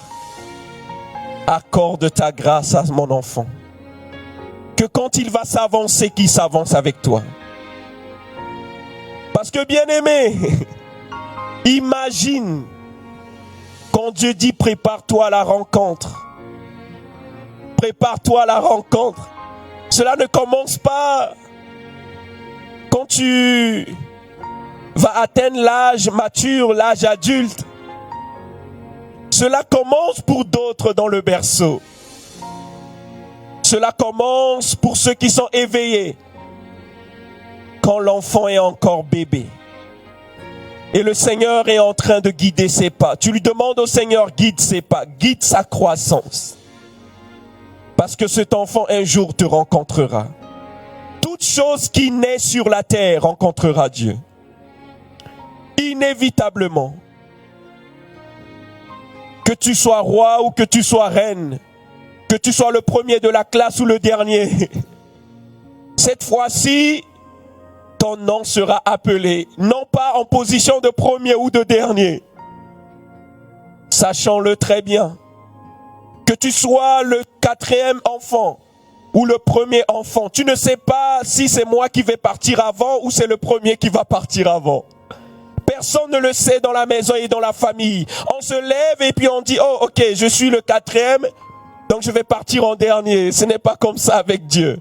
accorde ta grâce à mon enfant. Que quand il va s'avancer, qu'il s'avance avec toi. Parce que bien-aimé, imagine quand Dieu dit prépare-toi à la rencontre. Prépare-toi à la rencontre. Cela ne commence pas quand tu vas atteindre l'âge mature, l'âge adulte. Cela commence pour d'autres dans le berceau. Cela commence pour ceux qui sont éveillés quand l'enfant est encore bébé. Et le Seigneur est en train de guider ses pas. Tu lui demandes au Seigneur, guide ses pas, guide sa croissance. Parce que cet enfant un jour te rencontrera. Toute chose qui naît sur la terre rencontrera Dieu. Inévitablement. Que tu sois roi ou que tu sois reine, que tu sois le premier de la classe ou le dernier, cette fois-ci, ton nom sera appelé, non pas en position de premier ou de dernier. Sachons-le très bien. Que tu sois le 4e enfant ou le premier enfant, tu ne sais pas si c'est moi qui vais partir avant ou c'est le premier qui va partir avant. Personne ne le sait dans la maison et dans la famille. On se lève et puis on dit, oh ok, je suis le 4e, donc je vais partir en dernier. Ce n'est pas comme ça avec Dieu.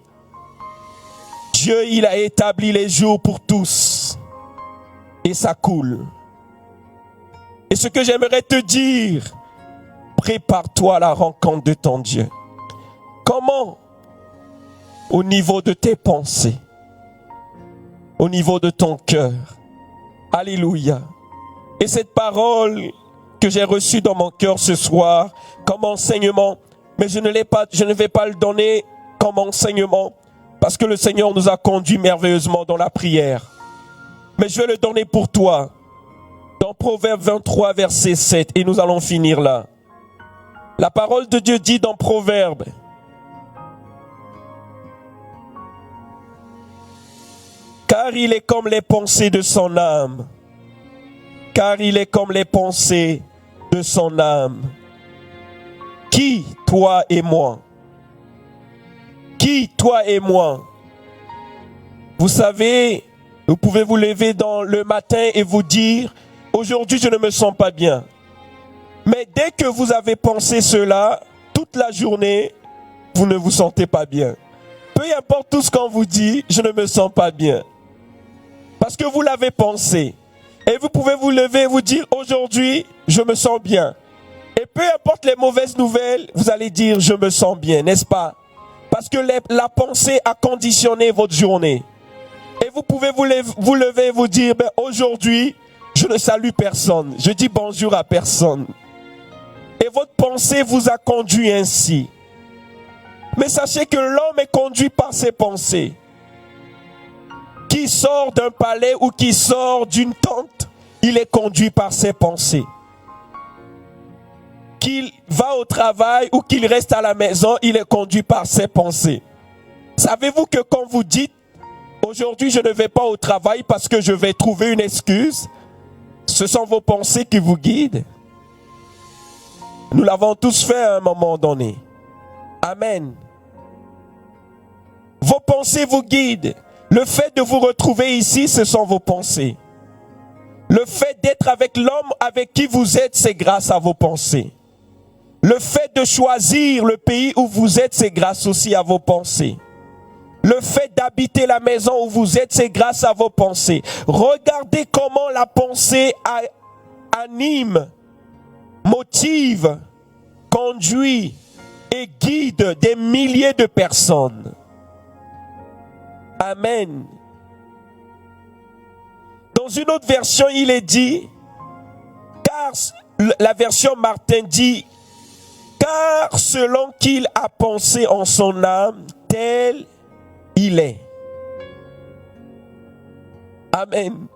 Dieu, il a établi les jours pour tous. Et ça coule. Et ce que j'aimerais te dire, prépare-toi à la rencontre de ton Dieu. Comment? Au niveau de tes pensées, au niveau de ton cœur, Alléluia. Et cette parole que j'ai reçue dans mon cœur ce soir comme enseignement, mais je ne vais pas le donner comme enseignement parce que le Seigneur nous a conduits merveilleusement dans la prière. Mais je vais le donner pour toi dans Proverbe 23, verset 7, et nous allons finir là. La parole de Dieu dit dans Proverbe: car il est comme les pensées de son âme. Car il est comme les pensées de son âme. Qui, toi et moi? Qui, toi et moi? Vous savez, vous pouvez vous lever dans le matin et vous dire: aujourd'hui je ne me sens pas bien. Mais dès que vous avez pensé cela, toute la journée, vous ne vous sentez pas bien. Peu importe tout ce qu'on vous dit, je ne me sens pas bien. Parce que vous l'avez pensé. Et vous pouvez vous lever et vous dire: aujourd'hui, je me sens bien. Et peu importe les mauvaises nouvelles, vous allez dire: je me sens bien, n'est-ce pas? Parce que la pensée a conditionné votre journée. Et vous pouvez vous lever et vous dire: aujourd'hui, je ne salue personne. Je dis bonjour à personne. Et votre pensée vous a conduit ainsi. Mais sachez que l'homme est conduit par ses pensées. Qui sort d'un palais ou qui sort d'une tente, il est conduit par ses pensées. Qu'il va au travail ou qu'il reste à la maison, il est conduit par ses pensées. Savez-vous que quand vous dites: aujourd'hui je ne vais pas au travail parce que je vais trouver une excuse, ce sont vos pensées qui vous guident? Nous l'avons tous fait à un moment donné. Amen. Vos pensées vous guident. Le fait de vous retrouver ici, ce sont vos pensées. Le fait d'être avec l'homme avec qui vous êtes, c'est grâce à vos pensées. Le fait de choisir le pays où vous êtes, c'est grâce aussi à vos pensées. Le fait d'habiter la maison où vous êtes, c'est grâce à vos pensées. Regardez comment la pensée anime, motive, conduit et guide des milliers de personnes. Amen. Dans une autre version, il est dit, car la version Martin dit: car selon qu'il a pensé en son âme, tel il est. Amen.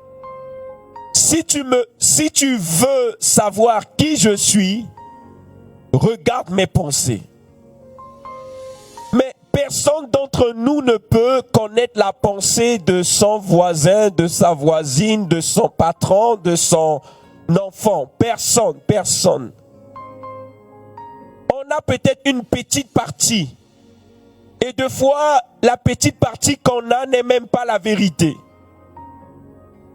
Si tu veux savoir qui je suis, regarde mes pensées. Mais personne d'entre nous ne peut connaître la pensée de son voisin, de sa voisine, de son patron, de son enfant. Personne. On a peut-être une petite partie. Et deux fois, la petite partie qu'on a n'est même pas la vérité.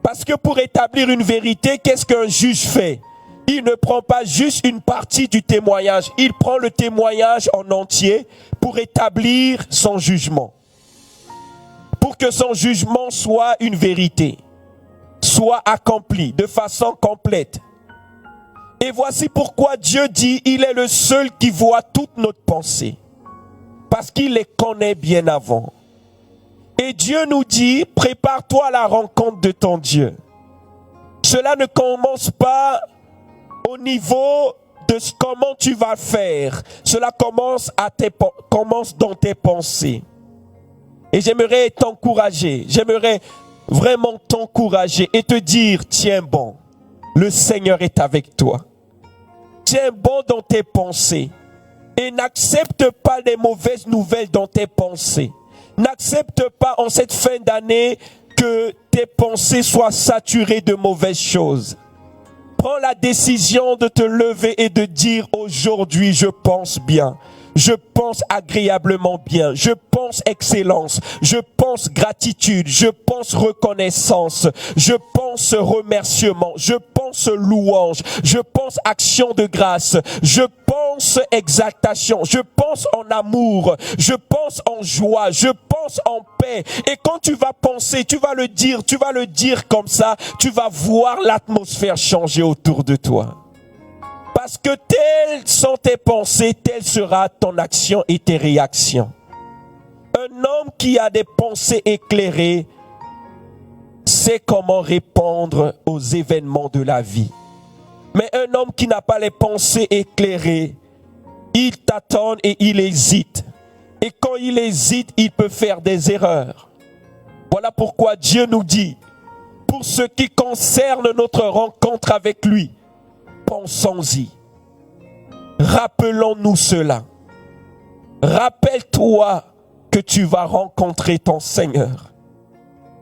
Parce que pour établir une vérité, qu'est-ce qu'un juge fait? Il ne prend pas juste une partie du témoignage. Il prend le témoignage en entier pour établir son jugement. Pour que son jugement soit une vérité, soit accompli de façon complète. Et voici pourquoi Dieu dit: il est le seul qui voit toute notre pensée. Parce qu'il les connaît bien avant. Et Dieu nous dit: prépare-toi à la rencontre de ton Dieu. Cela ne commence pas au niveau de comment tu vas faire. Cela commence dans tes pensées. Et j'aimerais t'encourager. J'aimerais vraiment t'encourager et te dire: tiens bon, le Seigneur est avec toi. Tiens bon dans tes pensées. Et n'accepte pas les mauvaises nouvelles dans tes pensées. N'accepte pas en cette fin d'année que tes pensées soient saturées de mauvaises choses. Prends la décision de te lever et de dire: aujourd'hui je pense bien. Je pense agréablement bien, je pense excellence, je pense gratitude, je pense reconnaissance, je pense remerciement, je pense louange, je pense action de grâce, je pense exaltation, je pense en amour, je pense en joie, je pense en paix. Et quand tu vas penser, tu vas le dire comme ça, tu vas voir l'atmosphère changer autour de toi. Parce que telles sont tes pensées, telle sera ton action et tes réactions. Un homme qui a des pensées éclairées sait comment répondre aux événements de la vie. Mais un homme qui n'a pas les pensées éclairées, il tâtonne et il hésite. Et quand il hésite, il peut faire des erreurs. Voilà pourquoi Dieu nous dit, pour ce qui concerne notre rencontre avec lui, pensons-y. Rappelons-nous cela. Rappelle-toi que tu vas rencontrer ton Seigneur.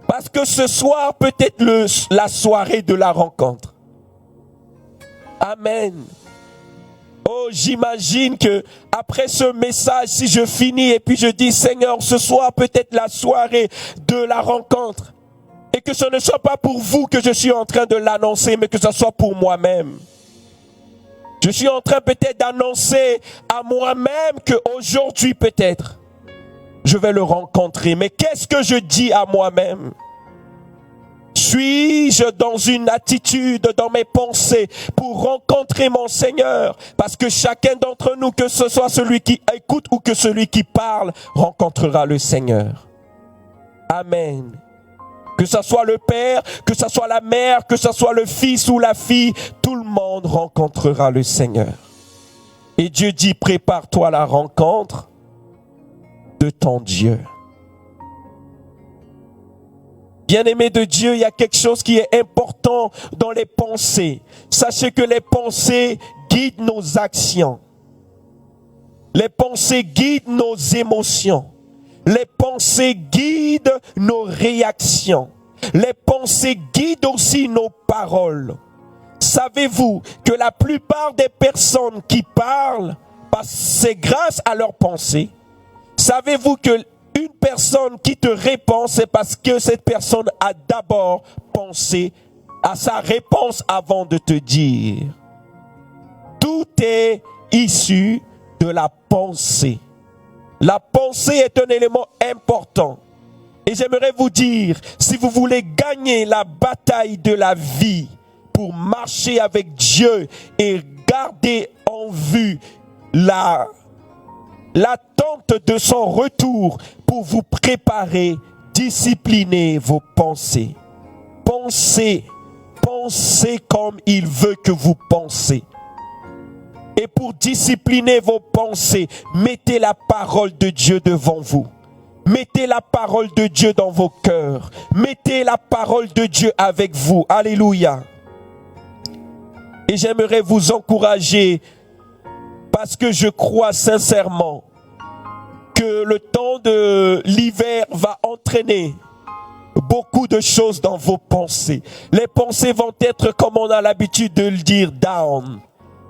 Parce que ce soir peut être la soirée de la rencontre. Amen. Oh, j'imagine que après ce message, si je finis et puis je dis, Seigneur, ce soir peut être la soirée de la rencontre. Et que ce ne soit pas pour vous que je suis en train de l'annoncer, mais que ce soit pour moi-même. Je suis en train peut-être d'annoncer à moi-même qu'aujourd'hui peut-être, je vais le rencontrer. Mais qu'est-ce que je dis à moi-même? Suis-je dans une attitude, dans mes pensées, pour rencontrer mon Seigneur? Parce que chacun d'entre nous, que ce soit celui qui écoute ou que celui qui parle, rencontrera le Seigneur. Amen. Que ce soit le père, que ce soit la mère, que ce soit le fils ou la fille, tout le monde rencontrera le Seigneur. Et Dieu dit, prépare-toi à la rencontre de ton Dieu. Bien-aimé de Dieu, il y a quelque chose qui est important dans les pensées. Sachez que les pensées guident nos actions. Les pensées guident nos émotions. Les pensées guident nos réactions. Les pensées guident aussi nos paroles. Savez-vous que la plupart des personnes qui parlent, c'est grâce à leurs pensées? Savez-vous que une personne qui te répond, c'est parce que cette personne a d'abord pensé à sa réponse avant de te dire. Tout est issu de la pensée. La pensée est un élément important. Et j'aimerais vous dire, si vous voulez gagner la bataille de la vie pour marcher avec Dieu et garder en vue l'attente de son retour, pour vous préparer, disciplinez vos pensées. Pensez comme il veut que vous pensez. Et pour discipliner vos pensées, mettez la parole de Dieu devant vous. Mettez la parole de Dieu dans vos cœurs. Mettez la parole de Dieu avec vous. Alléluia. Et j'aimerais vous encourager parce que je crois sincèrement que le temps de l'hiver va entraîner beaucoup de choses dans vos pensées. Les pensées vont être, comme on a l'habitude de le dire, down,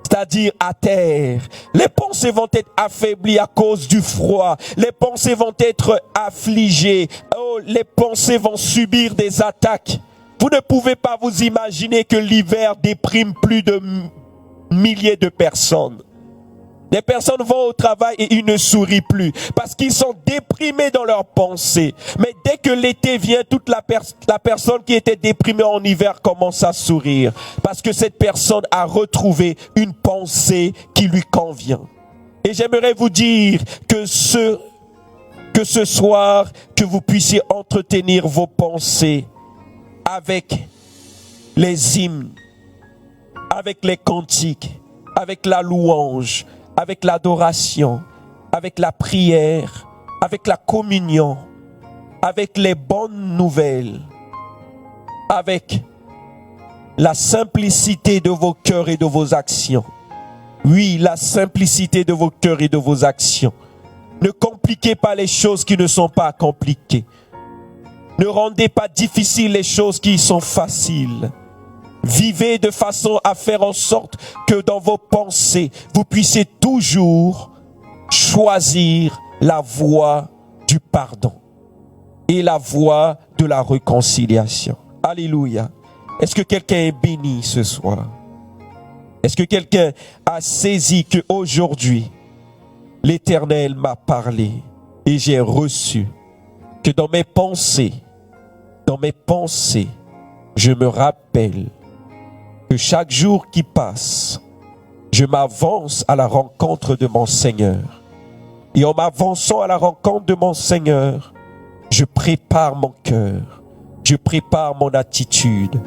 c'est-à-dire à terre. Les pensées vont être affaiblies à cause du froid. Les pensées vont être affligées. Oh, les pensées vont subir des attaques. Vous ne pouvez pas vous imaginer que l'hiver déprime plus de milliers de personnes. Des personnes vont au travail et ils ne sourient plus parce qu'ils sont déprimés dans leurs pensées. Mais dès que l'été vient, toute la personne qui était déprimée en hiver commence à sourire parce que cette personne a retrouvé une pensée qui lui convient. Et j'aimerais vous dire que ce soir, que vous puissiez entretenir vos pensées avec les hymnes, avec les cantiques, avec la louange, avec l'adoration, avec la prière, avec la communion, avec les bonnes nouvelles, avec la simplicité de vos cœurs et de vos actions. Oui, la simplicité de vos cœurs et de vos actions. Ne compliquez pas les choses qui ne sont pas compliquées. Ne rendez pas difficiles les choses qui sont faciles. Vivez de façon à faire en sorte que dans vos pensées, vous puissiez toujours choisir la voie du pardon et la voie de la réconciliation. Alléluia. Est-ce que quelqu'un est béni ce soir? Est-ce que quelqu'un a saisi qu'aujourd'hui, l'Éternel m'a parlé et j'ai reçu que dans mes pensées, je me rappelle que chaque jour qui passe, je m'avance à la rencontre de mon Seigneur. Et en m'avançant à la rencontre de mon Seigneur, je prépare mon cœur Je prépare mon attitude.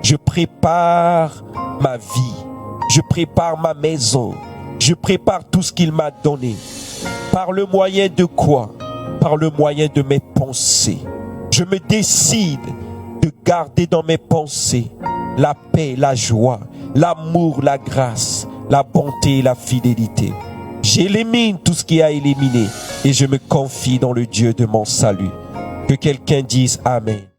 Je prépare ma vie. Je prépare ma maison. Je prépare tout ce qu'il m'a donné. Par le moyen de quoi? Par le moyen de mes pensées. Je me décide de garder dans mes pensées la paix, la joie, l'amour, la grâce, la bonté et la fidélité. J'élimine tout ce qui a éliminé et je me confie dans le Dieu de mon salut. Que quelqu'un dise Amen.